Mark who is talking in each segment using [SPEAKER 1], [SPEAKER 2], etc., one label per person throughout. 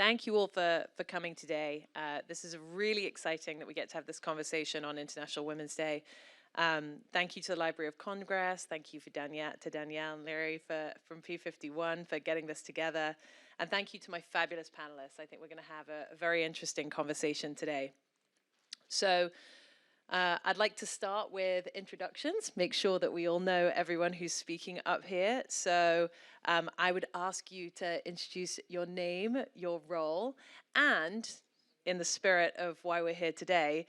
[SPEAKER 1] Thank you all for coming today. This is really exciting that we get to have this conversation on International Women's Day. Thank you to the Library of Congress. Thank you to Danielle and Larry from P51 for getting this together. And thank you to my fabulous panelists. I think we're going to have a very interesting conversation today. So I'd like to start with introductions, make sure that we all know everyone who's speaking up here. So I would ask you to introduce your name, your role, and in the spirit of why we're here today,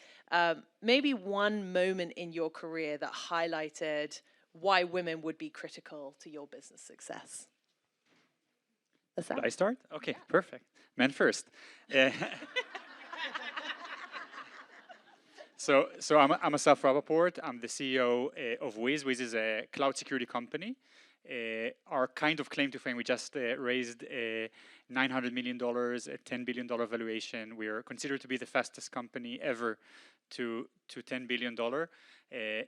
[SPEAKER 1] maybe one moment in your career that highlighted why women would be critical to your business success.
[SPEAKER 2] Should I start? Okay, yeah. Perfect. Men first. So I'm Asaf Rappaport. I'm the CEO of Wiz. Wiz is a cloud security company. Our kind of claim to fame, we just raised $900 million, a $10 billion valuation. We are considered to be the fastest company ever to $10 billion,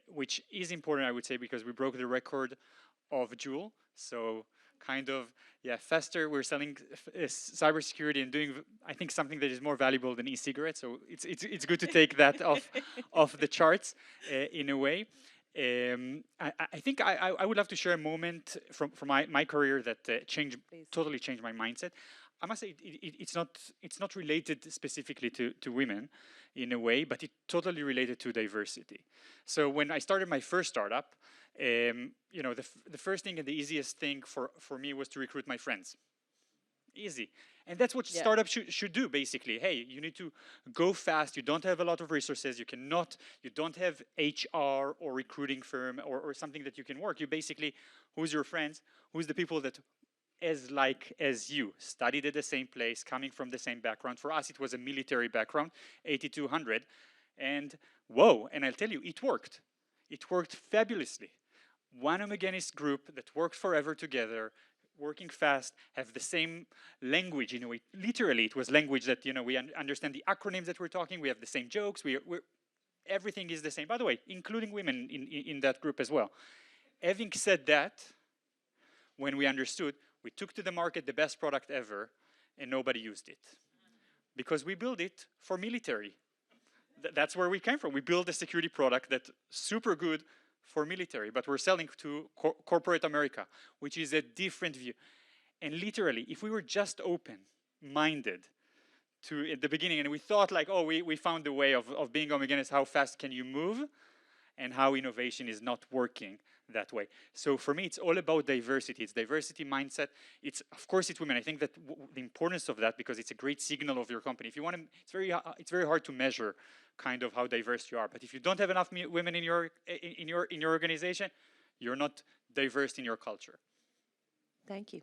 [SPEAKER 2] which is important, I would say, because we broke the record of Jewel. So kind of, yeah, faster. We're selling cybersecurity and doing, I think, something that is more valuable than e-cigarettes. So it's good to take that off the charts in a way. I think I would love to share a moment from my career that totally changed my mindset. I must say it's not related specifically to women in a way, but it totally related to diversity. So when I started my first startup, you know, the first thing and the easiest thing for me was to recruit my friends. Easy. And that's what startups should do, basically. Hey, you need to go fast. You don't have a lot of resources. You don't have HR or recruiting firm or something that you can work. You basically, who's your friends? Who's the people that as you, studied at the same place, coming from the same background. For us, it was a military background, 8200. And whoa, and I'll tell you, it worked. It worked fabulously. One homogeneous group that worked forever together, working fast, have the same language. You know, literally, it was language that, you know, we understand the acronyms that we're talking. We have the same jokes. Everything is the same. By the way, including women in that group as well. Having said that, when we understood, we took to the market the best product ever, and nobody used it. Because we built it for military. That's where we came from. We built a security product that's super good for military, but we're selling to corporate America, which is a different view. And literally, if we were just open-minded at the beginning, and we thought like, oh, we found a way of being homogeneous, how fast can you move, and how innovation is not working that way. So for me, it's all about diversity. It's diversity mindset. Of course, it's women. I think that the importance of that, because it's a great signal of your company. If you want to, it's very hard to measure kind of how diverse you are. But if you don't have enough women in your organization, you're not diverse in your culture.
[SPEAKER 1] Thank you.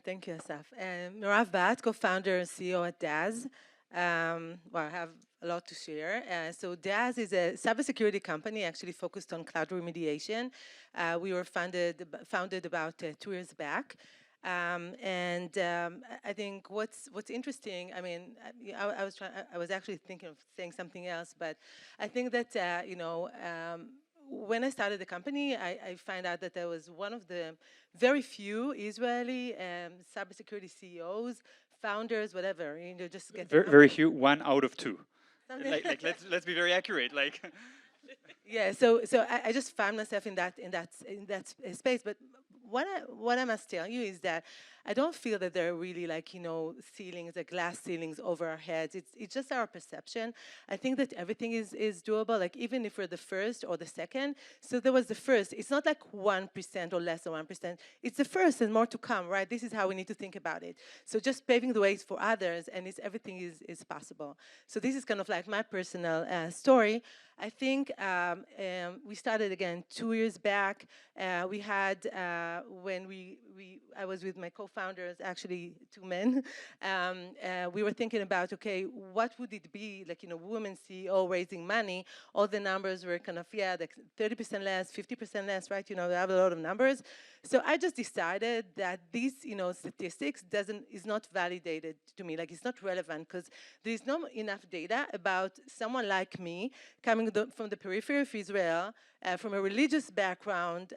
[SPEAKER 3] Thank you, Asaf. Mirav Bat, co-founder and CEO at DAZ. Well, I have a lot to share. So DAZ is a cybersecurity company actually focused on cloud remediation. We were founded about 2 years back. I think what's interesting, I mean, I was actually thinking of saying something else, but I think that, you know, when I started the company, I found out that there was one of the very few Israeli cybersecurity CEOs, founders, whatever. You know, just get
[SPEAKER 2] very few, 1 out of 2. Like let's be very accurate. Like.
[SPEAKER 3] Yeah. So I just found myself in that space, but. What I must tell you is that I don't feel that there are really, like, you know, ceilings, like glass ceilings over our heads. It's just our perception. I think that everything is doable, like even if we're the first or the second. So there was the first. It's not like 1% or less than 1%. It's the first and more to come, right? This is how we need to think about it. So just paving the ways for others, and everything is possible. So this is kind of like my personal story. I think we started again 2 years back. We had when I was with my co-founders, actually 2 men. We were thinking about, okay, what would it be like, you know, women CEO raising money? All the numbers were kind of, yeah, like 30% less, 50% less, right? You know, we have a lot of numbers. So I just decided that these, you know, statistics is not validated to me. Like, it's not relevant because there is not enough data about someone like me coming from the periphery of Israel, from a religious background,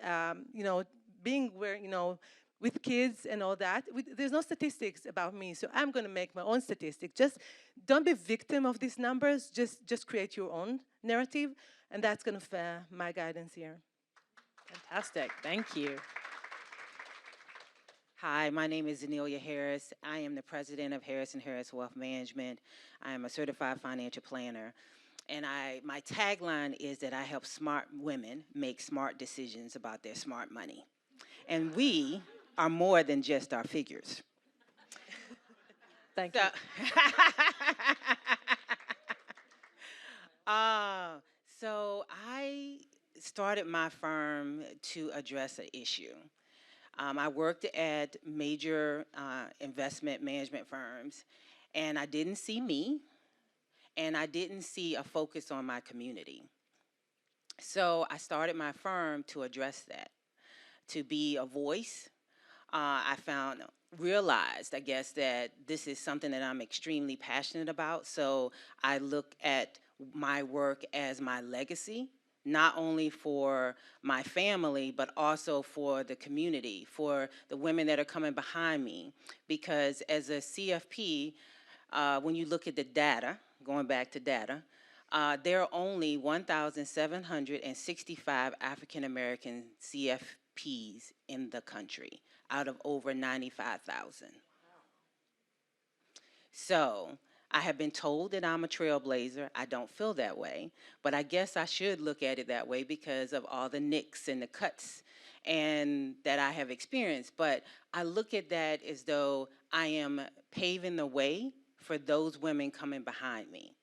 [SPEAKER 3] you know, being where, you know, with kids and all that. There's no statistics about me, so I'm going to make my own statistic. Just don't be victim of these numbers. Just create your own narrative, and that's kind of my guidance here.
[SPEAKER 1] Fantastic. Thank you.
[SPEAKER 4] Hi, my name is Zanelia Harris. I am the president of Harris & Harris Wealth Management. I am a certified financial planner. And my tagline is that I help smart women make smart decisions about their smart money. And we are more than just our figures.
[SPEAKER 1] Thank you.
[SPEAKER 4] So I started my firm to address an issue. I worked at major investment management firms, and I didn't see me, and I didn't see a focus on my community. So I started my firm to address that, to be a voice. I realized, I guess, that this is something that I'm extremely passionate about. So I look at my work as my legacy, not only for my family, but also for the community, for the women that are coming behind me. Because as a CFP, when you look at the data, going back to data, there are only 1,765 African American CFPs in the country out of over 95,000. So I have been told that I'm a trailblazer. I don't feel that way, but I guess I should look at it that way because of all the nicks and the cuts and that I have experienced. But I look at that as though I am paving the way for those women coming behind me.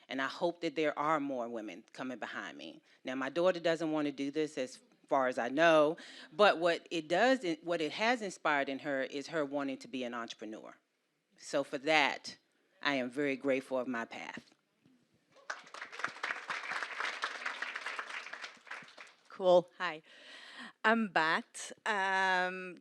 [SPEAKER 4] And I hope that there are more women coming behind me. Now, my daughter doesn't want to do this as far as I know, but what it has inspired in her is her wanting to be an entrepreneur. So for that, I am very grateful of my path.
[SPEAKER 5] Cool. Hi. I'm Bat.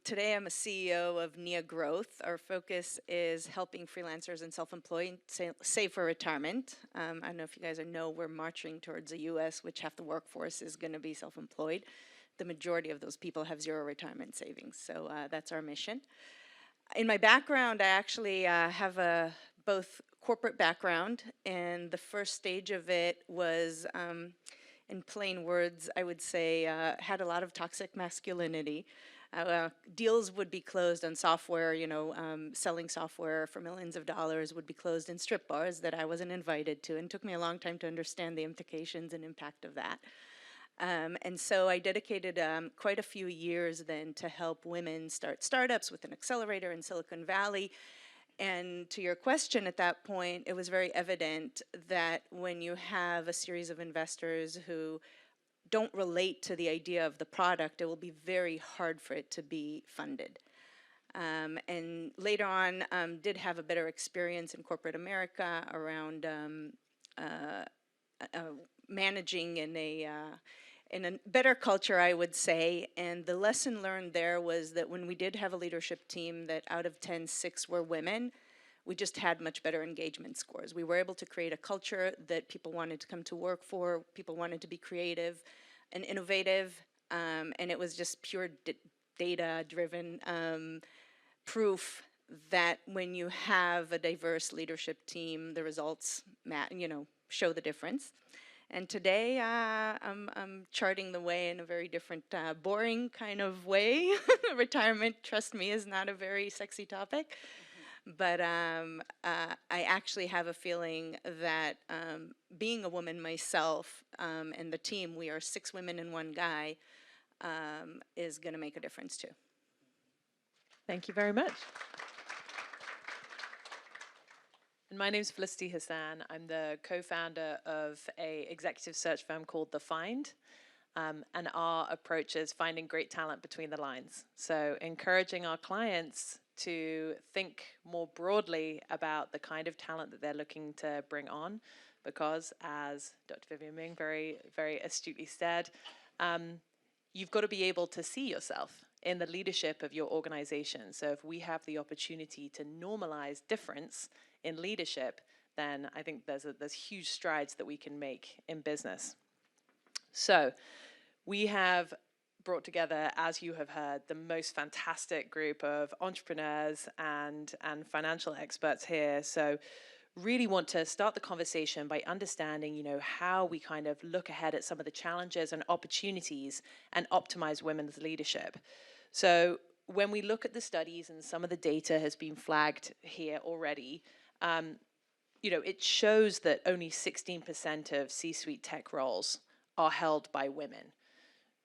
[SPEAKER 5] Today I'm a CEO of Nia Growth. Our focus is helping freelancers and self-employed save for retirement. I don't know if you guys know, we're marching towards a US which half the workforce is going to be self-employed. The majority of those people have zero retirement savings. So that's our mission. In my background, I actually have a both corporate background, and the first stage of it was in plain words, I would say, had a lot of toxic masculinity. Deals would be closed on software, selling software for millions of dollars would be closed in strip bars that I wasn't invited to, and it took me a long time to understand the implications and impact of that. And so I dedicated quite a few years then to help women start startups with an accelerator in Silicon Valley. And to your question at that point, it was very evident that when you have a series of investors who don't relate to the idea of the product, it will be very hard for it to be funded. And later on, did have a better experience in corporate America around managing in a better culture, I would say. And the lesson learned there was that when we did have a leadership team that out of 10, 6 were women, we just had much better engagement scores. We were able to create a culture that people wanted to come to work for, people wanted to be creative and innovative, and it was just pure data-driven proof that when you have a diverse leadership team, the results show the difference. And today, I'm charting the way in a very different, boring kind of way. Retirement, trust me, is not a very sexy topic. But I actually have a feeling that being a woman myself and the team, we are 6 women and 1 guy, is going to make a difference too.
[SPEAKER 1] Thank you very much. And my name's Felicity Hassan. I'm the co-founder of an executive search firm called The Find. And our approach is finding great talent between the lines. So encouraging our clients to think more broadly about the kind of talent that they're looking to bring on, because as Dr. Vivian Ming very, very astutely said, you've got to be able to see yourself in the leadership of your organization. So if we have the opportunity to normalize difference in leadership, then I think there's huge strides that we can make in business. So we have brought together, as you have heard, the most fantastic group of entrepreneurs and financial experts here. So really want to start the conversation by understanding, you know, how we kind of look ahead at some of the challenges and opportunities and optimize women's leadership. So when we look at the studies, and some of the data has been flagged here already, you know, it shows that only 16% of C-suite tech roles are held by women.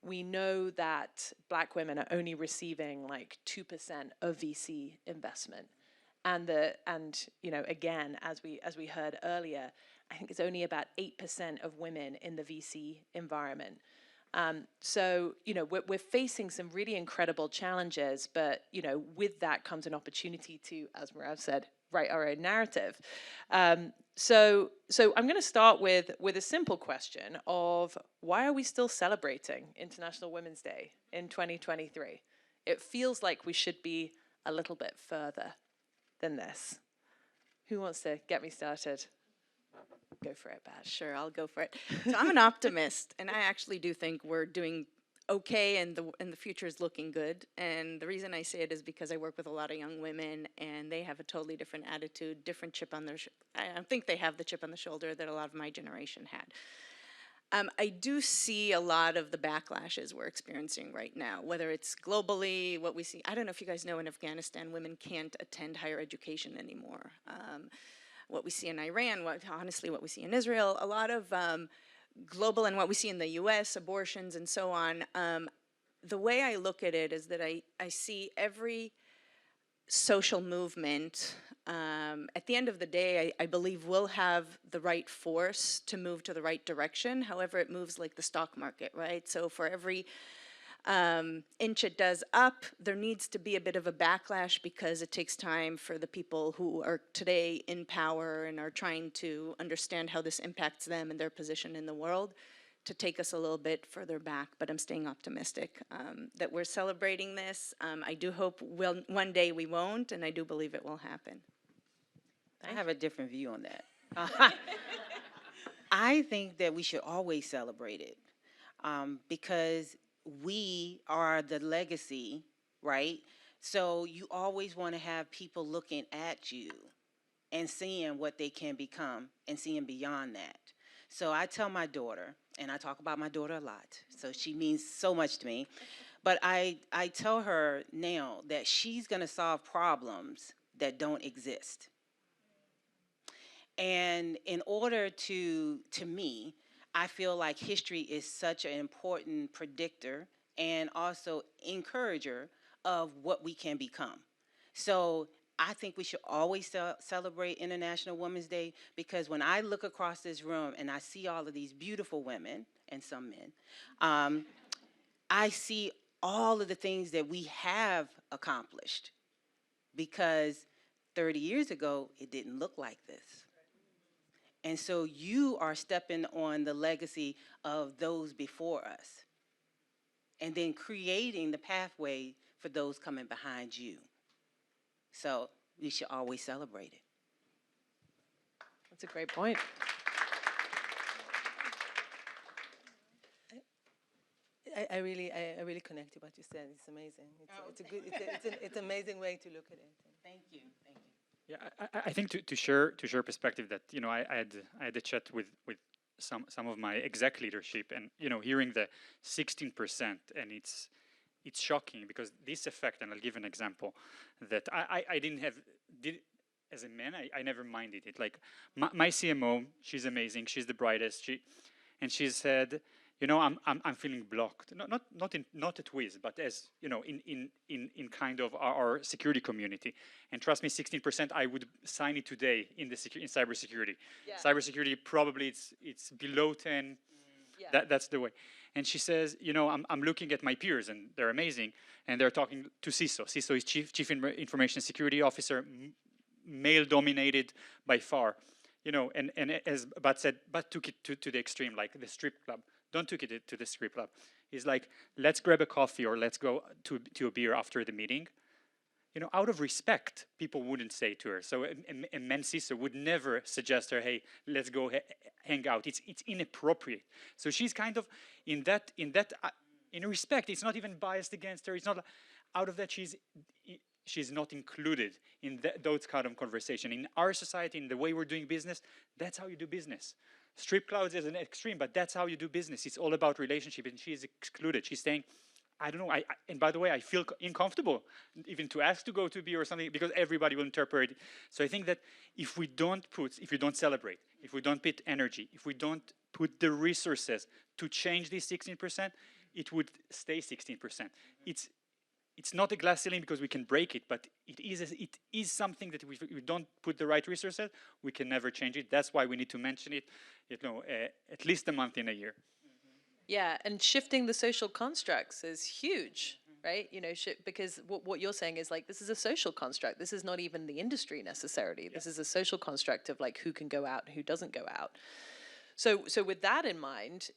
[SPEAKER 1] We know that Black women are only receiving like 2% of VC investment. And you know, again, as we heard earlier, I think it's only about 8% of women in the VC environment. So, you know, we're facing some really incredible challenges, but, you know, with that comes an opportunity to, as Marav said, write our own narrative. So I'm going to start with a simple question of, why are we still celebrating International Women's Day in 2023? It feels like we should be a little bit further than this. Who wants to get me started? Go for it, Baz.
[SPEAKER 5] Sure, I'll go for it. So I'm an optimist, and I actually do think we're doing okay, and the future is looking good. And the reason I say it is because I work with a lot of young women, and they have a totally different attitude, different chip on their. I don't think they have the chip on the shoulder that a lot of my generation had. I do see a lot of the backlashes we're experiencing right now, whether it's globally, what we see. I don't know if you guys know, in Afghanistan, women can't attend higher education anymore. What we see in Iran, honestly, what we see in Israel, a lot of global, and what we see in the US, abortions and so on. The way I look at it is that I see every social movement, at the end of the day, I believe will have the right force to move to the right direction. However, it moves like the stock market, right? So for every inch it does up, there needs to be a bit of a backlash, because it takes time for the people who are today in power and are trying to understand how this impacts them and their position in the world to take us a little bit further back. But I'm staying optimistic that we're celebrating this. I do hope one day we won't, and I do believe it will happen.
[SPEAKER 4] I have a different view on that. I think that we should always celebrate it, because we are the legacy, right? So you always want to have people looking at you and seeing what they can become and seeing beyond that. So I tell my daughter, and I talk about my daughter a lot, so she means so much to me, but I tell her now that she's going to solve problems that don't exist. And in order to me, I feel like history is such an important predictor and also encourager of what we can become. So I think we should always celebrate International Women's Day, because when I look across this room and I see all of these beautiful women and some men, I see all of the things that we have accomplished, because 30 years ago, it didn't look like this. And so you are stepping on the legacy of those before us, and then creating the pathway for those coming behind you. So we should always celebrate it.
[SPEAKER 1] That's a great point.
[SPEAKER 3] I really connect to what you said. It's amazing. It's an amazing way to look at it.
[SPEAKER 4] Thank you. Thank you.
[SPEAKER 2] Yeah, I think to share perspective that, you know, I had a chat with some of my exec leadership, and, you know, hearing the 16%, and it's shocking, because this effect, and I'll give an example that I didn't have as a man. I never minded it. Like my CMO, she's amazing, she's the brightest. She said, you know, I'm feeling blocked. Not at Wiz, but as, you know, in kind of our security community. And trust me, 16%, I would sign it today in cybersecurity.
[SPEAKER 1] Yeah.
[SPEAKER 2] Cybersecurity, probably it's below 10.
[SPEAKER 1] Yeah.
[SPEAKER 2] That's the way. And she says, you know, I'm looking at my peers, and they're amazing, and they're talking to CISO. CISO is Chief Information Security Officer, male dominated by far. You know, and as Bat said, Bat took it to the extreme, like the strip club. Don't take it to the strip club. It's like, let's grab a coffee, or let's go to a beer after the meeting. You know, out of respect, people wouldn't say to her. So a men CISO would never suggest her, hey, let's go hang out. It's inappropriate. So she's kind of in that in respect. It's not even biased against her. It's not, out of that she's not included in those kind of conversation. In our society, in the way we're doing business, that's how you do business. Strip clouds is an extreme, but that's how you do business. It's all about relationship, and she's excluded. She's saying, I don't know, and by the way, I feel uncomfortable even to ask to go to B or something, because everybody will interpret it. So I think that if we don't celebrate, if we don't put energy, if we don't put the resources to change this 16%, it would stay 16%. It's not a glass ceiling because we can break it, but it is something that if we don't put the right resources, we can never change it. That's why we need to mention it, at least a month in a year.
[SPEAKER 1] Yeah, and shifting the social constructs is huge, right? Because what you're saying is like, this is a social construct. This is not even the industry necessarily. Yeah. This is a social construct of like who can go out and who doesn't go out. So with that in mind,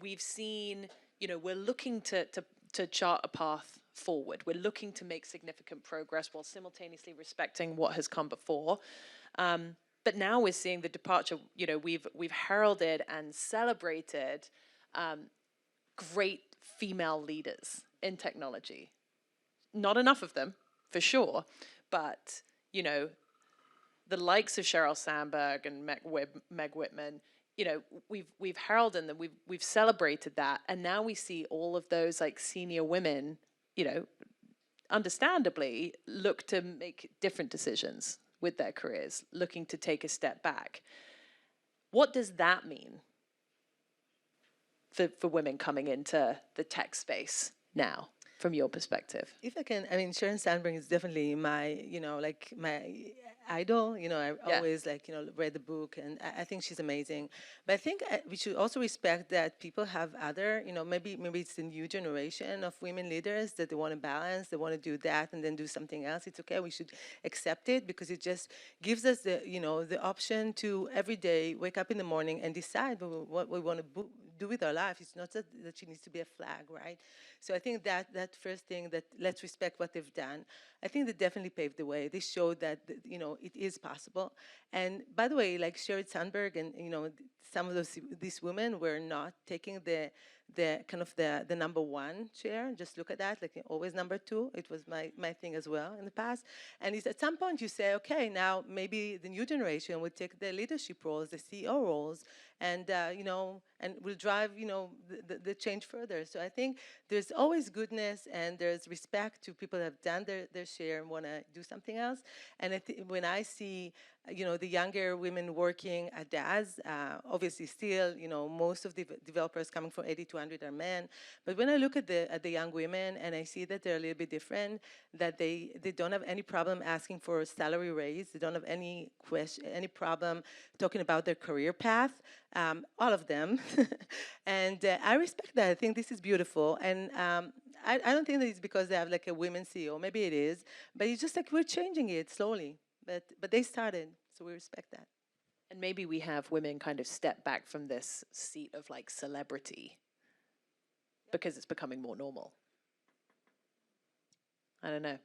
[SPEAKER 1] we've seen, we're looking to chart a path forward. We're looking to make significant progress while simultaneously respecting what has come before. But now we're seeing the departure. We've heralded and celebrated great female leaders in technology. Not enough of them, for sure, but the likes of Sheryl Sandberg and Meg Whitman, we've heralded them, we've celebrated that, and now we see all of those like senior women, understandably look to make different decisions with their careers, looking to take a step back. What does that mean for women coming into the tech space now, from your perspective?
[SPEAKER 3] If I can, Sharon Sandberg is definitely my, my idol. I always read the book, and I think she's amazing. But I think we should also respect that people have other, maybe it's the new generation of women leaders that they want to balance, they want to do that and then do something else. It's okay. We should accept it, because it just gives us the, the option to every day wake up in the morning and decide what we want to do with our life. It's not that she needs to be a flag, right? So I think that first thing, that let's respect what they've done. I think they definitely paved the way. They showed that, it is possible. And by the way, like Sheryl Sandberg and, some of these women were not taking the kind of the number one chair. Just look at that, like always number two. It was my thing as well in the past. And it's at some point you say, okay, now maybe the new generation would take the leadership roles, the CEO roles, and and will drive the change further. So I think there's always goodness, and there's respect to people that have done their share and want to do something else. And when I see the younger women working at DAS, obviously still, most of the developers coming from 80 to 100 are men. But when I look at the young women, and I see that they're a little bit different, that they don't have any problem asking for a salary raise, they don't have any problem talking about their career path, all of them. And I respect that. I think this is beautiful. And I don't think that it's because they have like a women CEO. Maybe it is, but it's just like we're changing it slowly. But they started, so we respect that.
[SPEAKER 1] And maybe we have women kind of step back from this seat of like celebrity because it's becoming more normal. I don't know.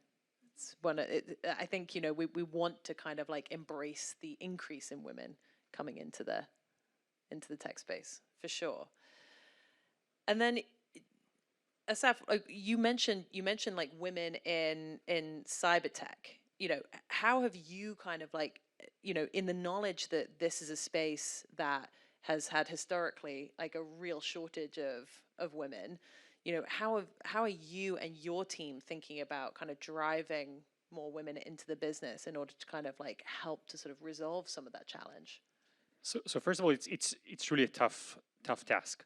[SPEAKER 1] I think we want to kind of like embrace the increase in women coming into the tech space, for sure. And then, Asaf, you mentioned like women in cyber tech. How have you kind of like, in the knowledge that this is a space that has had historically like a real shortage of women, how are you and your team thinking about kind of driving more women into the business in order to kind of like help to sort of resolve some of that challenge?
[SPEAKER 2] So first of all, it's really a tough task,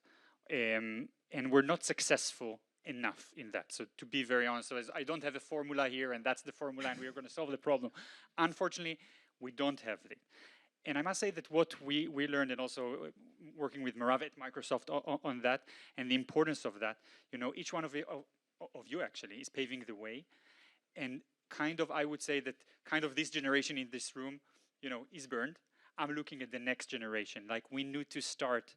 [SPEAKER 2] and we're not successful enough in that. So to be very honest, so I don't have a formula here, and that's the formula, and we are going to solve the problem. Unfortunately, we don't have it. And I must say that what we learned, and also working with Merav at Microsoft on that, and the importance of that, each one of you actually is paving the way, and kind of, I would say that kind of this generation in this room, is burned. I'm looking at the next generation. Like, we need to start.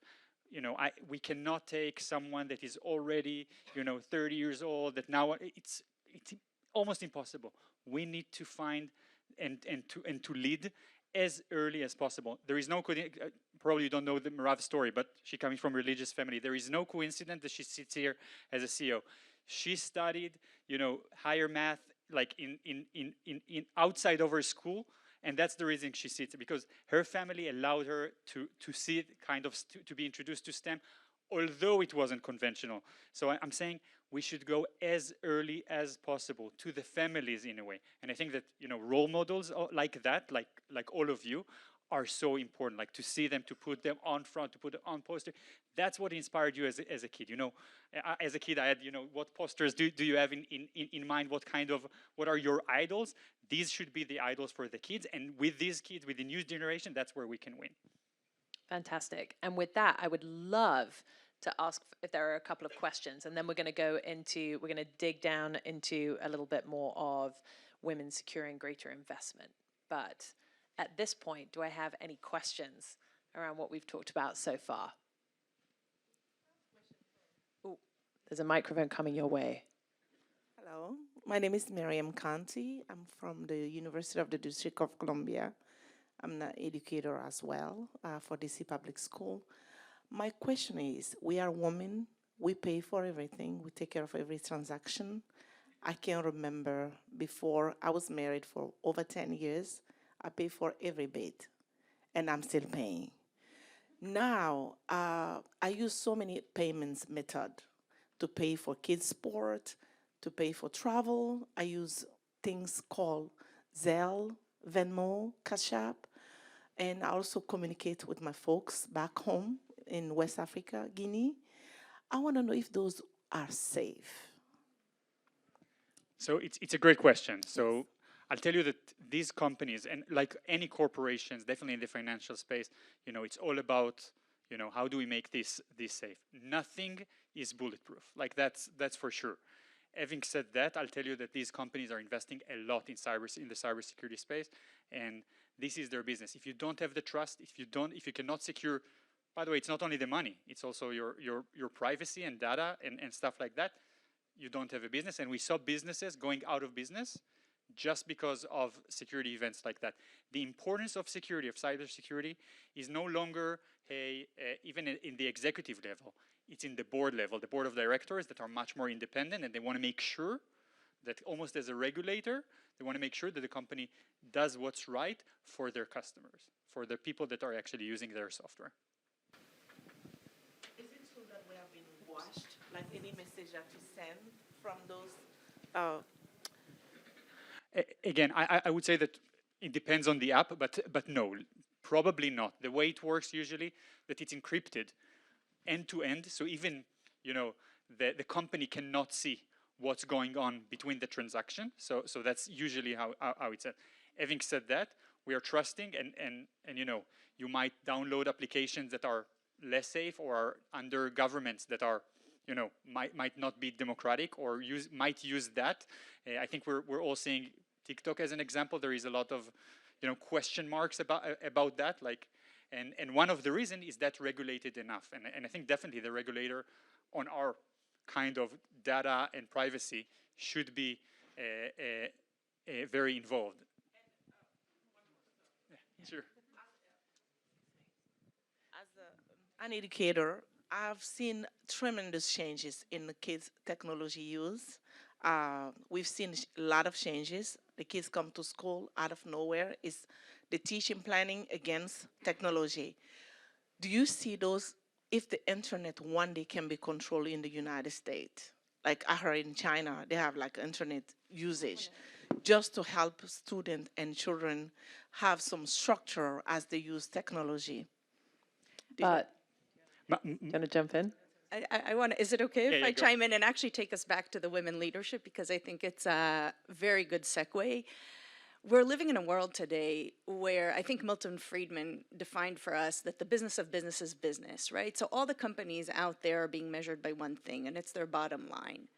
[SPEAKER 2] We cannot take someone that is already, 30 years old, that now it's almost impossible. We need to find and to lead as early as possible. There is no probably you don't know the Mirav's story, but she coming from a religious family. There is no coincidence that she sits here as a CEO. She studied, higher math, like in outside of her school, and that's the reason she sits, because her family allowed her to see it, kind of to be introduced to STEM, although it wasn't conventional. So I'm saying we should go as early as possible to the families in a way. And I think that, role models like that, like all of you, are so important, like to see them, to put them on front, to put it on poster. That's what inspired you as a kid. As a kid, I had, what posters do you have in mind? What are your idols? These should be the idols for the kids. And with these kids, with the new generation, that's where we can win.
[SPEAKER 1] Fantastic. And with that, I would love to ask if there are a couple of questions, and then we're going to dig down into a little bit more of women securing greater investment. But at this point, do I have any questions around what we've talked about so far? Ooh, there's a microphone coming your way.
[SPEAKER 6] Hello, my name is Miriam Kanti. I'm from the University of the District of Columbia. I'm an educator as well for DC Public School. My question is, we are women, we pay for everything, we take care of every transaction. I can remember before I was married for over 10 years, I pay for every bit, and I'm still paying. Now, I use so many payments method to pay for kids' sport, to pay for travel. I use things called Zelle, Venmo, Cash App, and I also communicate with my folks back home in West Africa, Guinea. I want to know if those are safe.
[SPEAKER 2] So it's a great question. So I'll tell you that these companies, and like any corporations, definitely in the financial space, it's all about, how do we make this safe? Nothing is bulletproof. Like that's for sure. Having said that, I'll tell you that these companies are investing a lot in the cybersecurity space, and this is their business. If you don't have the trust, if you cannot secure, by the way, it's not only the money, it's also your privacy and data and stuff like that, you don't have a business. And we saw businesses going out of business just because of security events like that. The importance of security, of cybersecurity, is no longer even in the executive level. It's in the board level, the board of directors that are much more independent, and they want to make sure that, almost as a regulator, they want to make sure that the company does what's right for their customers, for the people that are actually using their software.
[SPEAKER 6] Is it true that we have been watched, like any message that you send from those?
[SPEAKER 2] Again, I would say that it depends on the app, but no, probably not. The way it works usually, that it's encrypted end to end, so even the company cannot see what's going on between the transaction. So that's usually how it's said. Having said that, we are trusting, and you might download applications that are less safe or are under governments that are might not be democratic or might use that. I think we're all seeing TikTok as an example. There is a lot of question marks about that, like, and one of the reasons is that regulated enough, and I think definitely the regulator on our kind of data and privacy should be very involved. Yeah, sure.
[SPEAKER 6] As an educator, I've seen tremendous changes in the kids' technology use. We've seen a lot of changes. The kids come to school out of nowhere. It's the teaching planning against technology. Do you see those, if the internet one day can be controlled in the United States? Like I heard in China, they have like internet usage just to help students and children have some structure as they use technology.
[SPEAKER 1] But, do you want to jump in?
[SPEAKER 5] I want to, is it okay if I
[SPEAKER 2] go.
[SPEAKER 5] chime in and actually take us back to the women leadership, because I think it's a very good segue. We're living in a world today where I think Milton Friedman defined for us that the business of business is business, right? So all the companies out there are being measured by one thing, and it's their bottom line.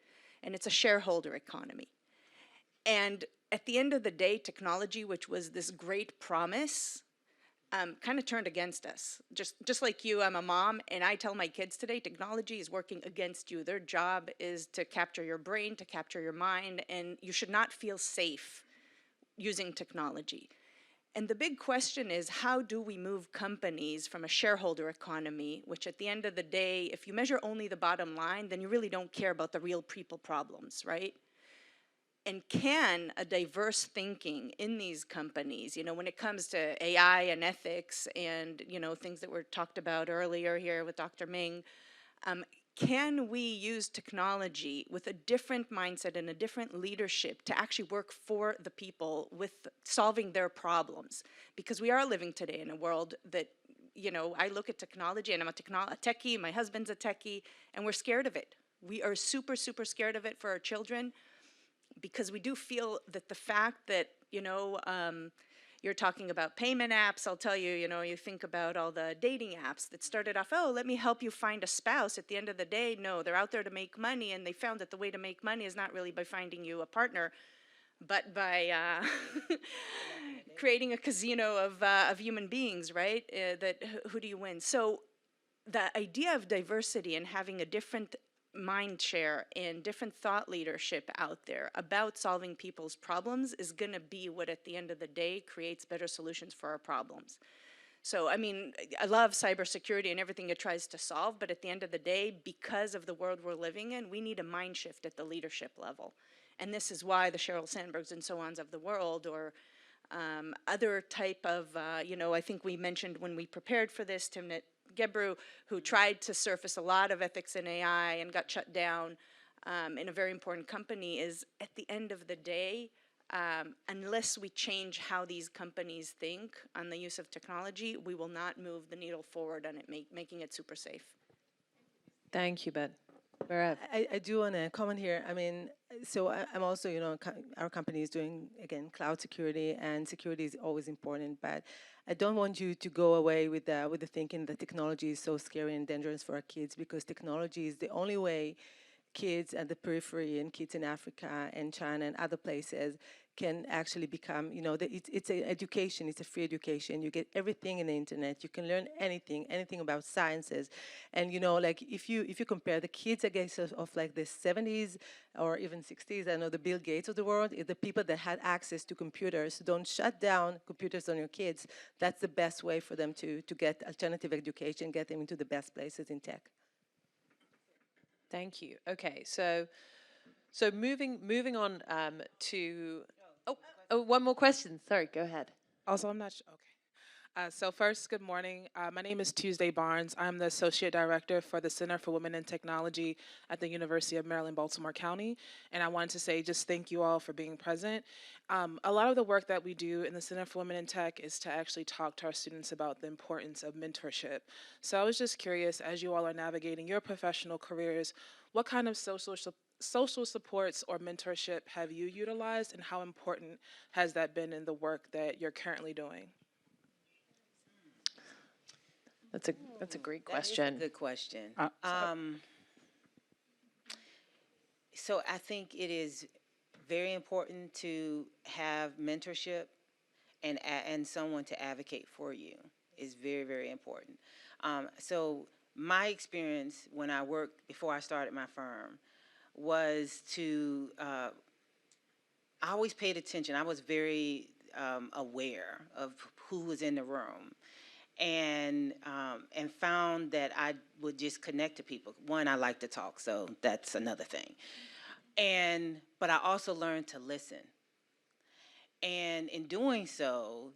[SPEAKER 5] And it's a shareholder economy. And at the end of the day, technology, which was this great promise, kind of turned against us. Just like you, I'm a mom, and I tell my kids today, technology is working against you. Their job is to capture your brain, to capture your mind, and you should not feel safe using technology. And the big question is, how do we move companies from a shareholder economy, which at the end of the day, if you measure only the bottom line, then you really don't care about the real people problems, right? And can a diverse thinking in these companies, when it comes to AI and ethics and, things that were talked about earlier here with Dr. Ming, can we use technology with a different mindset and a different leadership to actually work for the people with solving their problems? Because we are living today in a world that, I look at technology, and I'm a techie, my husband's a techie, and we're scared of it. We are super, super scared of it for our children, because we do feel that the fact that, you're talking about payment apps. I'll tell you, you think about all the dating apps that started off, oh, let me help you find a spouse. At the end of the day, no, they're out there to make money, and they found that the way to make money is not really by finding you a partner, but by creating a casino of human beings, right? Who do you win? So the idea of diversity and having a different mind share and different thought leadership out there about solving people's problems is going to be what at the end of the day creates better solutions for our problems. So, I mean, I love cybersecurity and everything it tries to solve, but at the end of the day, because of the world we're living in, we need a mind shift at the leadership level. And this is why the Sheryl Sandbergs and so ons of the world, or other type of, I think we mentioned when we prepared for this, Timnit Gebru, who tried to surface a lot of ethics in AI and got shut down in a very important company, is at the end of the day, unless we change how these companies think on the use of technology, we will not move the needle forward on it, making it super safe.
[SPEAKER 1] Thank you, Ben. Bhairav.
[SPEAKER 3] I do want to comment here. I mean, so I'm also, our company is doing, again, cloud security, and security is always important, but I don't want you to go away with the thinking that technology is so scary and dangerous for our kids, because technology is the only way kids at the periphery and kids in Africa and China and other places can actually become, it's an education, it's a free education. You get everything in the internet. You can learn anything about sciences. And, like if you compare the kids, I guess, of like the 70s or even 60s, I know the Bill Gates of the world, the people that had access to computers. Don't shut down computers on your kids. That's the best way for them to get alternative education, get them into the best places in tech.
[SPEAKER 1] Thank you. Okay, so moving on to one more question. Sorry, go ahead.
[SPEAKER 7] Also, I'm not sure. Okay. So first, good morning. My name is Tuesday Barnes. I'm the Associate Director for the Center for Women in Technology at the University of Maryland, Baltimore County. And I wanted to say just thank you all for being present. A lot of the work that we do in the Center for Women in Tech is to actually talk to our students about the importance of mentorship. So I was just curious, as you all are navigating your professional careers, what kind of social supports or mentorship have you utilized, and how important has that been in the work that you're currently doing?
[SPEAKER 1] That's a great question.
[SPEAKER 4] That is a good question. So I think it is very important to have mentorship and someone to advocate for you is very, very important. So my experience when I worked before I started my firm was to, I always paid attention. I was very aware of who was in the room, and found that I would just connect to people. One, I like to talk, so that's another thing. But I also learned to listen. And in doing so,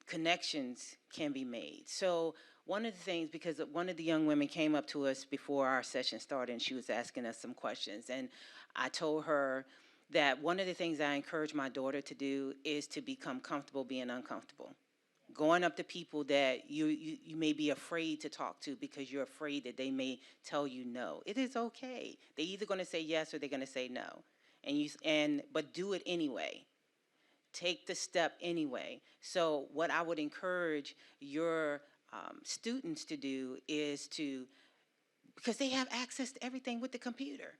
[SPEAKER 4] connections can be made. So one of the things, because one of the young women came up to us before our session started, and she was asking us some questions, and I told her that one of the things I encourage my daughter to do is to become comfortable being uncomfortable. Going up to people that you may be afraid to talk to because you're afraid that they may tell you no. It is okay. They're either going to say yes or they're going to say no, but do it anyway. Take the step anyway. So what I would encourage your students to do is because they have access to everything with the computer,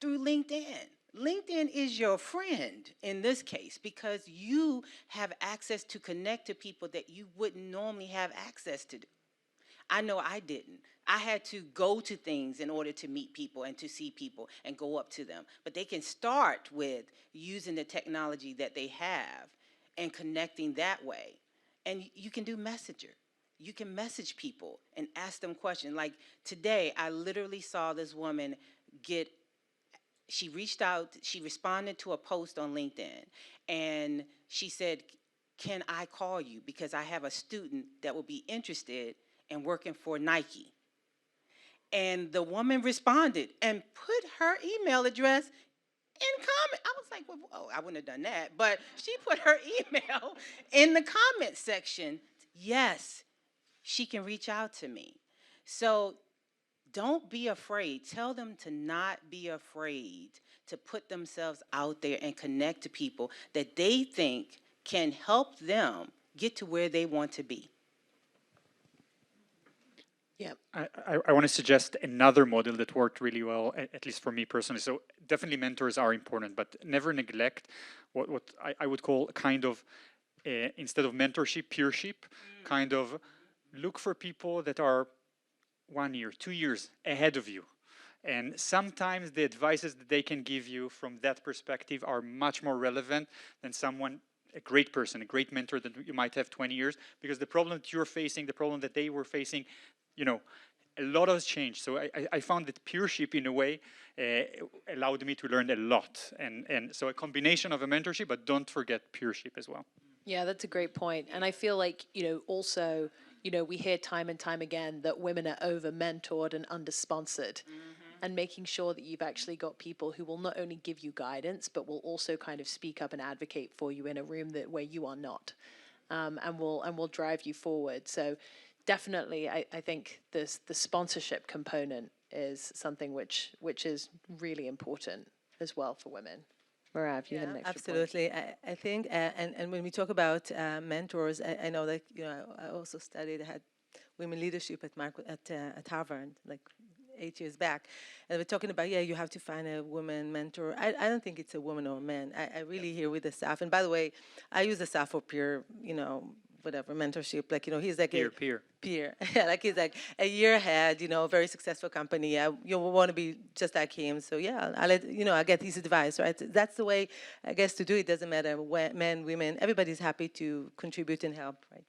[SPEAKER 4] through LinkedIn. LinkedIn is your friend in this case, because you have access to connect to people that you wouldn't normally have access to. I know I didn't. I had to go to things in order to meet people and to see people and go up to them. But they can start with using the technology that they have and connecting that way. And you can do Messenger. You can message people and ask them questions. Like today, I literally saw this woman she reached out, she responded to a post on LinkedIn, and she said, can I call you? Because I have a student that will be interested in working for Nike. And the woman responded and put her email address in comment. I was like, well, oh, I wouldn't have done that. But she put her email in the comment section. Yes, she can reach out to me. So don't be afraid. Tell them to not be afraid to put themselves out there and connect to people that they think can help them get to where they want to be.
[SPEAKER 1] Yeah.
[SPEAKER 2] I want to suggest another model that worked really well, at least for me personally. So definitely mentors are important, but never neglect what I would call kind of, instead of mentorship, peership, kind of look for people that are 1 year, 2 years ahead of you. And sometimes the advices that they can give you from that perspective are much more relevant than someone, a great person, a great mentor that you might have 20 years, because the problem that you're facing, the problem that they were facing, you know, a lot has changed. So I found that peership in a way allowed me to learn a lot. And so a combination of a mentorship, but don't forget peership as well.
[SPEAKER 1] Yeah, that's a great point. And I feel like, also, we hear time and time again that women are over-mentored and under-sponsored. And making sure that you've actually got people who will not only give you guidance, but will also kind of speak up and advocate for you in a room where you are not, and will drive you forward. So definitely, I think the sponsorship component is something which is really important as well for women. Marav, you had an extra
[SPEAKER 3] absolutely. I think, and when we talk about mentors, I know that I also studied, I had women leadership at Harvard, like 8 years back, and we're talking about, you have to find a woman mentor. I don't think it's a woman or a man. I really hear with the staff, and by the way, I use the staff for peer, whatever, mentorship, like, he's like
[SPEAKER 2] Peer.
[SPEAKER 3] Yeah, like he's like a year ahead, very successful company. You want to be just like him. So yeah, I get his advice, right? That's the way, I guess, to do it. Doesn't matter men, women, everybody's happy to contribute and help, right?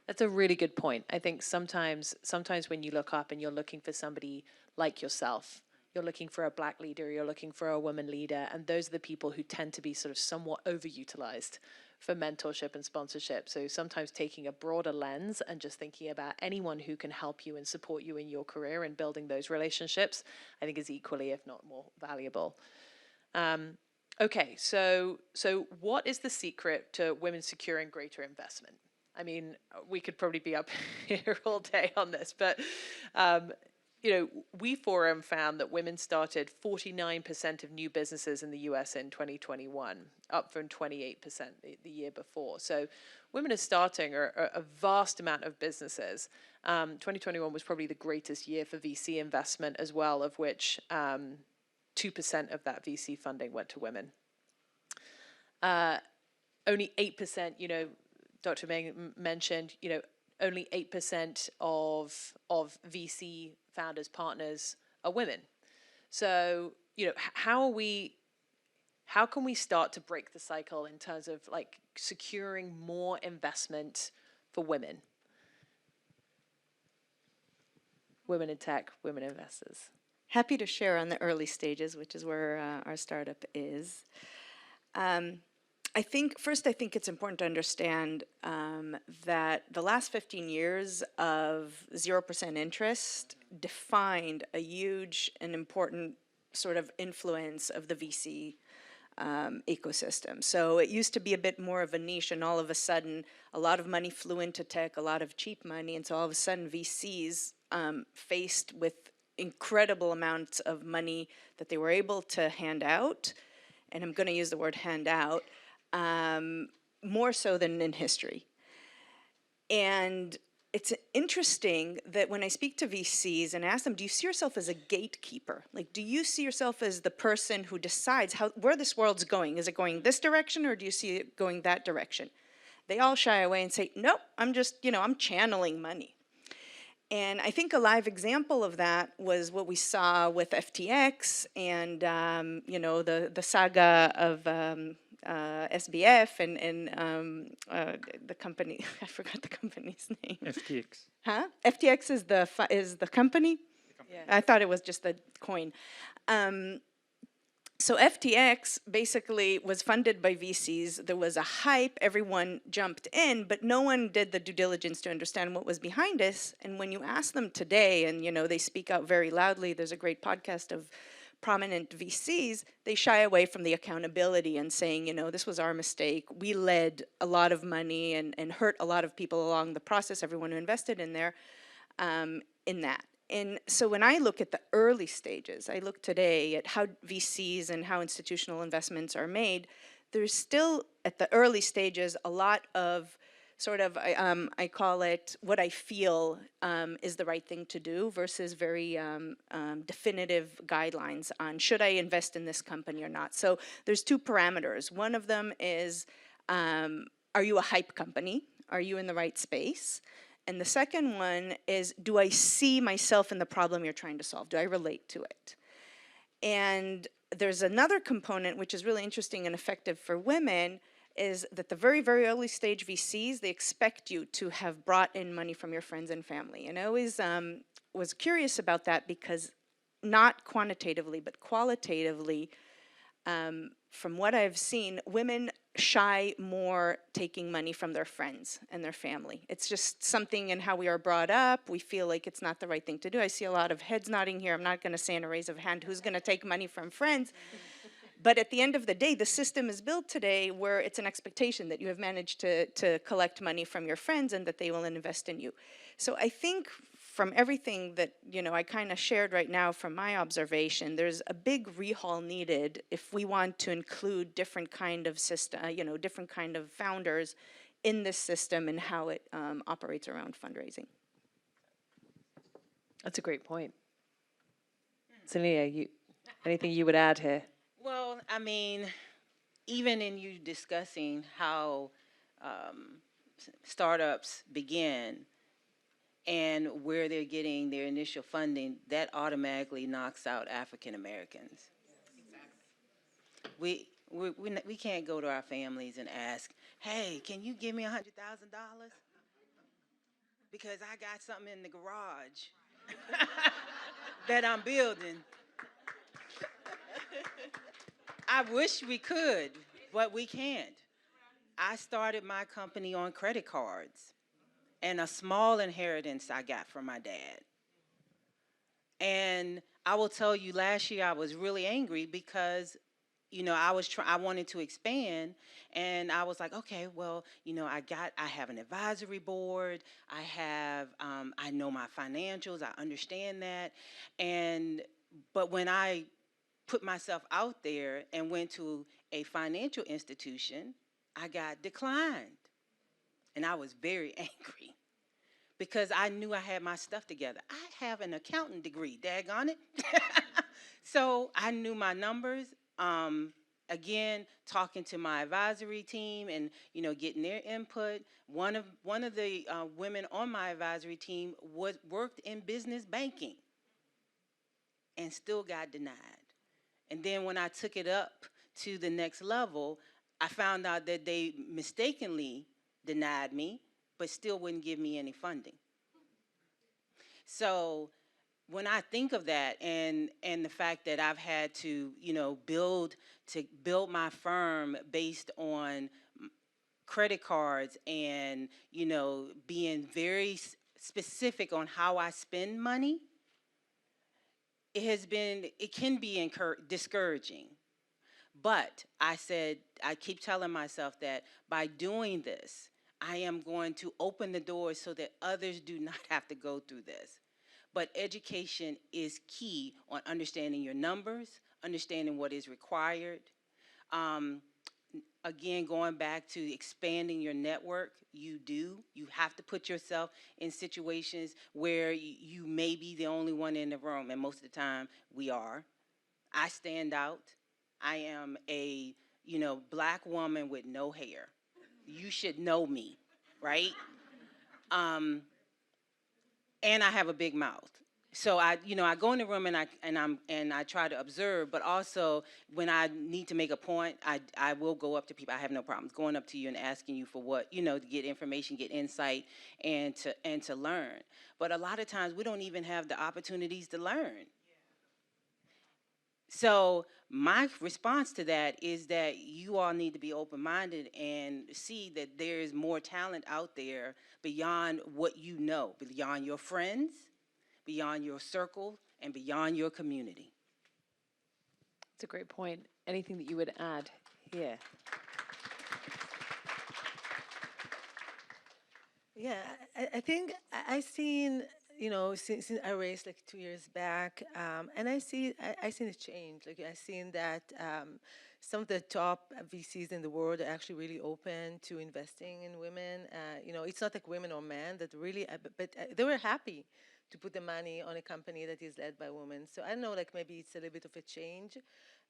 [SPEAKER 1] That's a really good point. I think sometimes when you look up and you're looking for somebody like yourself, you're looking for a Black leader, you're looking for a woman leader, and those are the people who tend to be sort of somewhat overutilized for mentorship and sponsorship. So sometimes taking a broader lens and just thinking about anyone who can help you and support you in your career and building those relationships, I think is equally, if not more, valuable. Okay, so what is the secret to women securing greater investment? I mean, we could probably be up here all day on this, but We Forum found that women started 49% of new businesses in the US in 2021, up from 28% the year before. So women are starting a vast amount of businesses. 2021 was probably the greatest year for VC investment as well, of which 2% of that VC funding went to women. Only 8%, Dr. Meng mentioned, only 8% of VC founders, partners are women. So, how can we start to break the cycle in terms of like securing more investment for women? Women in tech, women investors.
[SPEAKER 5] Happy to share on the early stages, which is where our startup is. I think it's important to understand that the last 15 years of 0% interest defined a huge and important sort of influence of the VC ecosystem. So it used to be a bit more of a niche, and all of a sudden a lot of money flew into tech, a lot of cheap money, and so all of a sudden VCs faced with incredible amounts of money that they were able to hand out, and I'm going to use the word hand out, more so than in history. And it's interesting that when I speak to VCs and ask them, do you see yourself as a gatekeeper? Like, do you see yourself as the person who decides where this world's going? Is it going this direction, or do you see it going that direction? They all shy away and say, nope, I'm just, I'm channeling money. And I think a live example of that was what we saw with FTX and, the saga of SBF and the company, I forgot the company's name.
[SPEAKER 2] FTX.
[SPEAKER 5] Huh? FTX is the company?
[SPEAKER 1] Yeah.
[SPEAKER 5] I thought it was just the coin. So FTX basically was funded by VCs. There was a hype, everyone jumped in, but no one did the due diligence to understand what was behind this. And when you ask them today, and they speak out very loudly, there's a great podcast of prominent VCs, they shy away from the accountability and saying, this was our mistake. We led a lot of money and hurt a lot of people along the process, everyone who invested in there, in that. And so when I look at the early stages, I look today at how VCs and how institutional investments are made, there's still, at the early stages, a lot of sort of, I call it what I feel is the right thing to do versus very definitive guidelines on should I invest in this company or not. So there's two parameters. One of them is, are you a hype company? Are you in the right space? And the second one is, do I see myself in the problem you're trying to solve? Do I relate to it? And there's another component which is really interesting and effective for women, is that the very, very early stage VCs, they expect you to have brought in money from your friends and family. And I always was curious about that because not quantitatively, but qualitatively, from what I've seen, women shy more taking money from their friends and their family. It's just something in how we are brought up. We feel like it's not the right thing to do. I see a lot of heads nodding here. I'm not going to say in a raise of hand who's going to take money from friends. But at the end of the day, the system is built today where it's an expectation that you have managed to collect money from your friends and that they will invest in you. So I think from everything that I kind of shared right now from my observation, there's a big rehaul needed if we want to include different kind of system, different kind of founders in this system and how it operates around fundraising.
[SPEAKER 1] That's a great point. Celia, anything you would add here?
[SPEAKER 4] Well, I mean, even in you discussing how startups begin and where they're getting their initial funding, that automatically knocks out African Americans. We can't go to our families and ask, hey, can you give me $100,000? Because I got something in the garage that I'm building. I wish we could, but we can't. I started my company on credit cards and a small inheritance I got from my dad. And I will tell you, last year I was really angry because, I wanted to expand, and I was like, okay, well, I have an advisory board, I know my financials, I understand that, but when I put myself out there and went to a financial institution, I got declined. And I was very angry because I knew I had my stuff together. I have an accounting degree, daggone it. So I knew my numbers. Again, talking to my advisory team and getting their input. One of the women on my advisory team worked in business banking and still got denied. And then when I took it up to the next level, I found out that they mistakenly denied me, but still wouldn't give me any funding. So when I think of that and the fact that I've had to, build my firm based on credit cards and, being very specific on how I spend money, it can be discouraging. But I keep telling myself that by doing this, I am going to open the doors so that others do not have to go through this. But education is key on understanding your numbers, understanding what is required. Again, going back to expanding your network, you have to put yourself in situations where you may be the only one in the room, and most of the time we are. I stand out. I am a, black woman with no hair. You should know me, right? And I have a big mouth. So I go in the room and I try to observe, but also when I need to make a point, I will go up to people. I have no problems going up to you and asking you for what, to get information, get insight, and to learn. But a lot of times we don't even have the opportunities to learn. So my response to that is that you all need to be open-minded and see that there is more talent out there beyond what you know, beyond your friends, beyond your circle, and beyond your community.
[SPEAKER 1] It's a great point. Anything that you would add here?
[SPEAKER 3] Yeah, I think I seen, since I raced like 2 years back, and I seen a change. Like I seen that some of the top VCs in the world are actually really open to investing in women. It's not like women or men that really, but they were happy to put the money on a company that is led by women. So I don't know, like maybe it's a little bit of a change,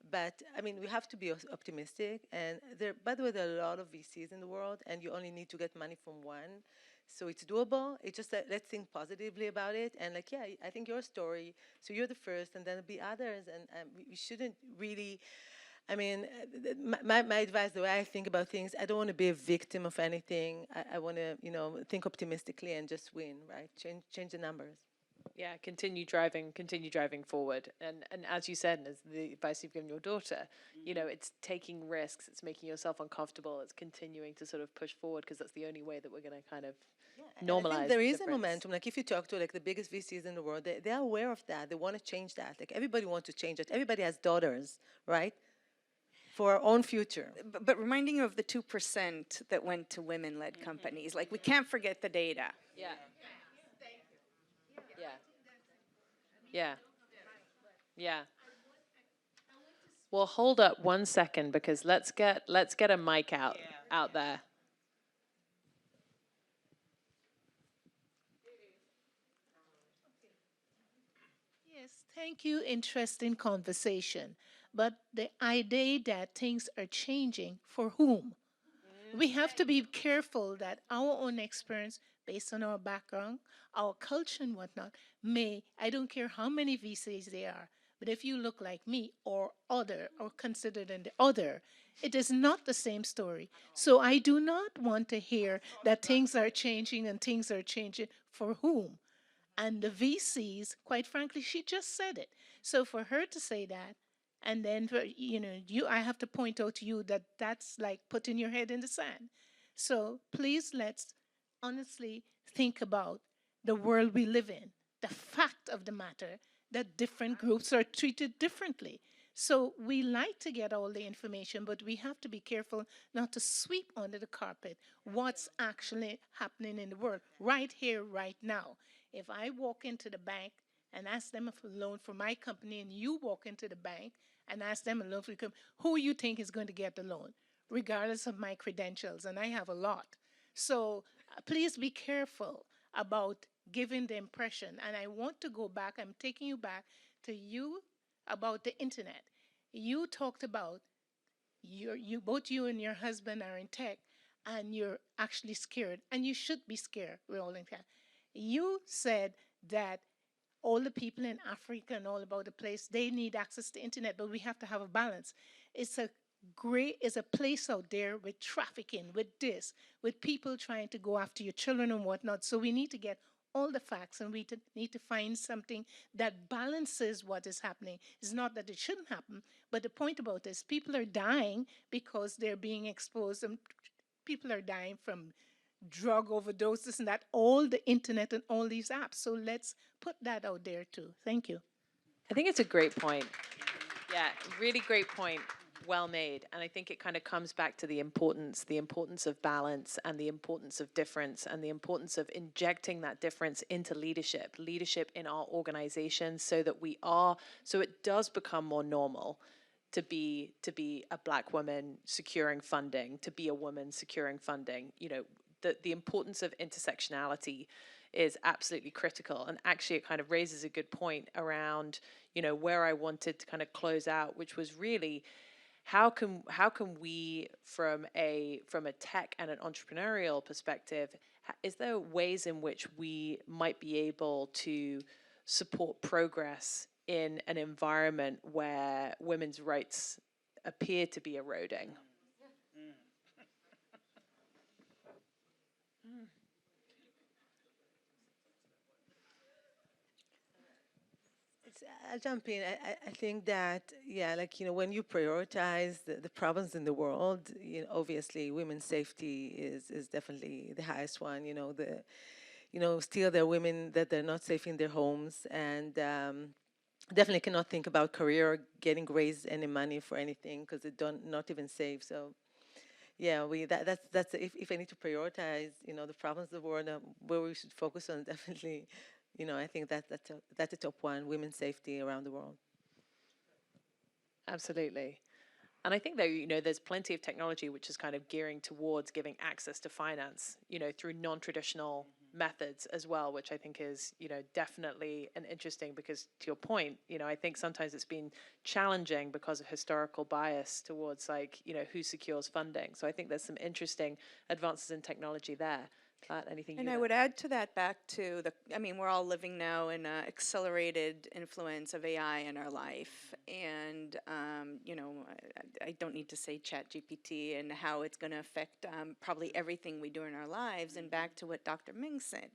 [SPEAKER 3] but I mean, we have to be optimistic. And by the way, there are a lot of VCs in the world, and you only need to get money from one. So it's doable. It's just that let's think positively about it. And like, yeah, I think your story, so you're the first and then there'll be others. And we shouldn't really, I mean, my advice, the way I think about things, I don't want to be a victim of anything. I want to, think optimistically and just win, right? Change the numbers.
[SPEAKER 1] Yeah, continue driving forward. And as you said, and as the advice you've given your daughter, it's taking risks, it's making yourself uncomfortable, it's continuing to sort of push forward, because that's the only way that we're going to kind of normalize.
[SPEAKER 3] I think there is a momentum. Like if you talk to like the biggest VCs in the world, they are aware of that. They want to change that. Like everybody wants to change it. Everybody has daughters, right? For our own future.
[SPEAKER 5] But reminding you of the 2% that went to women-led companies, like we can't forget the data.
[SPEAKER 1] Yeah. Yeah. Yeah. Yeah. Well, hold up 1 second, because let's get a mic out there.
[SPEAKER 8] Yes, thank you. Interesting conversation. But the idea that things are changing for whom? We have to be careful that our own experience, based on our background, our culture and whatnot, I don't care how many VCs they are, but if you look like me or other or considered in the other, it is not the same story. So I do not want to hear that things are changing and things are changing for whom. And the VCs, quite frankly, she just said it. So for her to say that, and then for, I have to point out to you that that's like putting your head in the sand. So please let's honestly think about the world we live in. The fact of the matter that different groups are treated differently. So we like to get all the information, but we have to be careful not to sweep under the carpet what's actually happening in the world right here, right now. If I walk into the bank and ask them for a loan for my company, and you walk into the bank and ask them a loan for your company, who you think is going to get the loan, regardless of my credentials? And I have a lot. So please be careful about giving the impression. And I want to go back, I'm taking you back to you about the internet. You talked about both you and your husband are in tech, and you're actually scared, and you should be scared. We're all in tech. You said that all the people in Africa and all about the place, they need access to internet, but we have to have a balance. It's a place out there with trafficking, with this, with people trying to go after your children and whatnot. So we need to get all the facts, and we need to find something that balances what is happening. It's not that it shouldn't happen, but the point about this, people are dying because they're being exposed, and people are dying from drug overdoses and that, all the internet and all these apps. So let's put that out there too. Thank you.
[SPEAKER 1] I think it's a great point. Yeah, really great point. Well made. And I think it kind of comes back to the importance of balance, and the importance of difference, and the importance of injecting that difference into leadership in our organizations, so it does become more normal to be a Black woman securing funding, to be a woman securing funding. The importance of intersectionality is absolutely critical. And actually it kind of raises a good point around, where I wanted to kind of close out, which was really, how can we, from a tech and an entrepreneurial perspective, is there ways in which we might be able to support progress in an environment where women's rights appear to be eroding?
[SPEAKER 3] I'll jump in. I think that, yeah, like, when you prioritize the problems in the world, obviously women's safety is definitely the highest one. Still there are women that they're not safe in their homes, and definitely cannot think about career or getting raised any money for anything because they don't, not even safe. So yeah, that's if I need to prioritize, the problems of the world, where we should focus on, definitely, I think that's the top one: women's safety around the world.
[SPEAKER 1] Absolutely. And I think, though, there's plenty of technology which is kind of gearing towards giving access to finance, through non-traditional methods as well, which I think is, definitely an interesting, because to your point, I think sometimes it's been challenging because of historical bias towards, like, who secures funding. So I think there's some interesting advances in technology there. Anything
[SPEAKER 5] And I would add to that, back to we're all living now in an accelerated influence of AI in our life. And, I don't need to say ChatGPT and how it's going to affect probably everything we do in our lives. And back to what Dr. Ming said,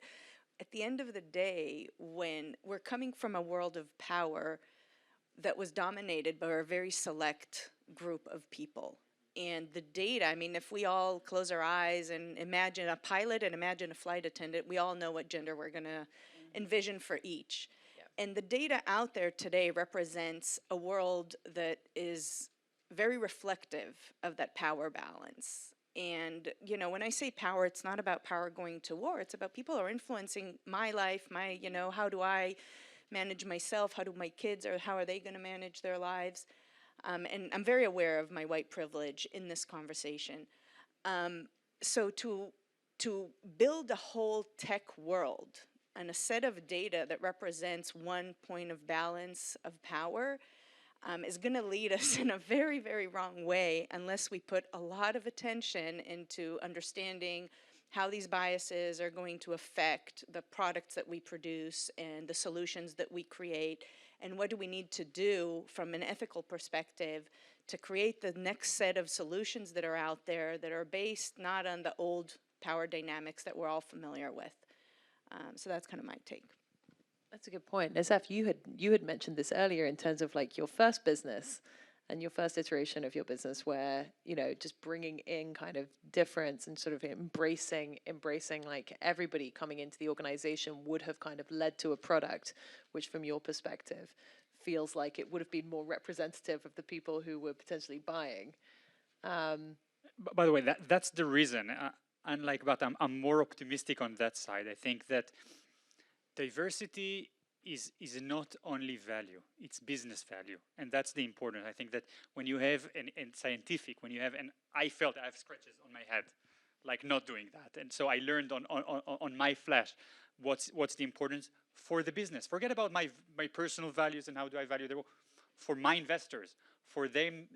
[SPEAKER 5] at the end of the day, when we're coming from a world of power that was dominated by a very select group of people. And the data, if we all close our eyes and imagine a pilot and imagine a flight attendant, we all know what gender we're going to envision for each. Yep. And the data out there today represents a world that is very reflective of that power balance. And, when I say power, it's not about power going to war. It's about people who are influencing my life, how do I manage myself? How do my kids, or how are they going to manage their lives? And I'm very aware of my white privilege in this conversation. So to build a whole tech world and a set of data that represents one point of balance of power is going to lead us in a very, very wrong way unless we put a lot of attention into understanding how these biases are going to affect the products that we produce and the solutions that we create, and what do we need to do from an ethical perspective to create the next set of solutions that are out there that are based not on the old power dynamics that we're all familiar with. So that's kind of my take.
[SPEAKER 1] That's a good point. Nazaf, you had mentioned this earlier in terms of, like, your first business and your first iteration of your business, where, just bringing in kind of difference and sort of embracing like everybody coming into the organization would have kind of led to a product which, from your perspective, feels like it would have been more representative of the people who were potentially buying.
[SPEAKER 2] By the way, that's the reason. Unlike Bat, I'm more optimistic on that side. I think that diversity is not only value, it's business value. And that's the important. I think that when you have scientific, when you have, and I felt I have scratches on my head, like not doing that. And so I learned on my flash, what's the importance for the business. Forget about my personal values and how do I value the work. For my investors, for them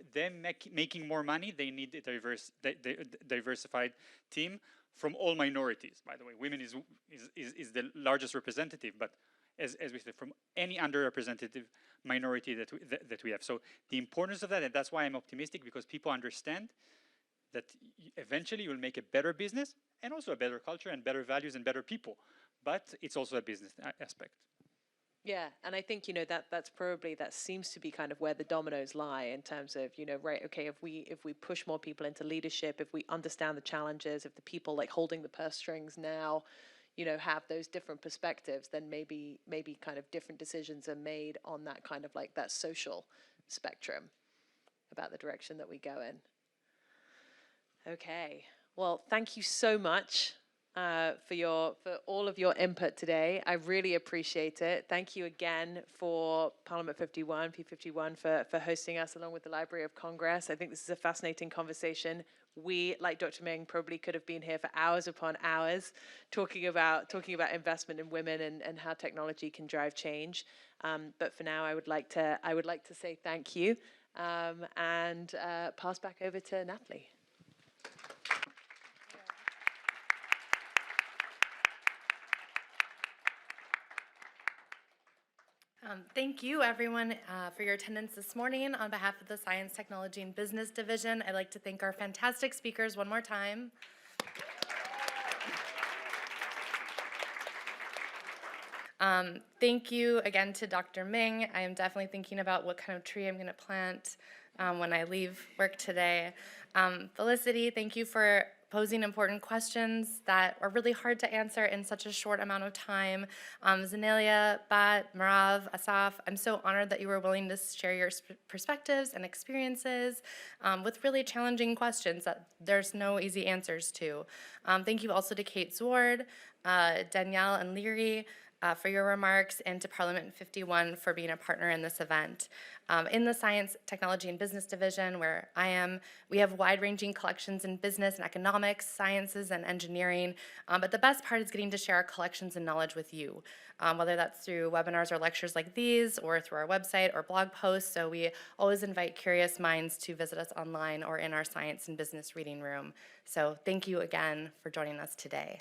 [SPEAKER 2] making more money, they need a diversified team from all minorities. By the way, women is the largest representative, but as we said, from any underrepresented minority that we have. So the importance of that, and that's why I'm optimistic, because people understand that eventually you'll make a better business and also a better culture and better values and better people. But it's also a business aspect.
[SPEAKER 1] Yeah, and I think, that seems to be kind of where the dominoes lie in terms of, right, okay, if we push more people into leadership, if we understand the challenges, if the people like holding the purse strings now, have those different perspectives, then maybe kind of different decisions are made on that kind of like that social spectrum about the direction that we go in. Okay, well, thank you so much for all of your input today. I really appreciate it. Thank you again for Parliament 51, P51, for hosting us along with the Library of Congress. I think this is a fascinating conversation. We, like Dr. Ming, probably could have been here for hours upon hours talking about investment in women and how technology can drive change. But for now, I would like to say thank you and pass back over to Natalie.
[SPEAKER 9] Thank you, everyone, for your attendance this morning. On behalf of the Science, Technology, and Business Division, I'd like to thank our fantastic speakers one more time. Thank you again to Dr. Ming. I am definitely thinking about what kind of tree I'm going to plant when I leave work today. Felicity, thank you for posing important questions that are really hard to answer in such a short amount of time. Zanelia, Bat, Marav, Asaf, I'm so honored that you were willing to share your perspectives and experiences with really challenging questions that there's no easy answers to. Thank you also to Kate Zward, Danielle and Leary, for your remarks, and to Parliament 51 for being a partner in this event. In the Science, Technology, and Business Division, where I am, we have wide-ranging collections in business and economics, sciences, and engineering, but the best part is getting to share our collections and knowledge with you, whether that's through webinars or lectures like these, or through our website or blog posts. So we always invite curious minds to visit us online or in our science and business reading room. So thank you again for joining us today.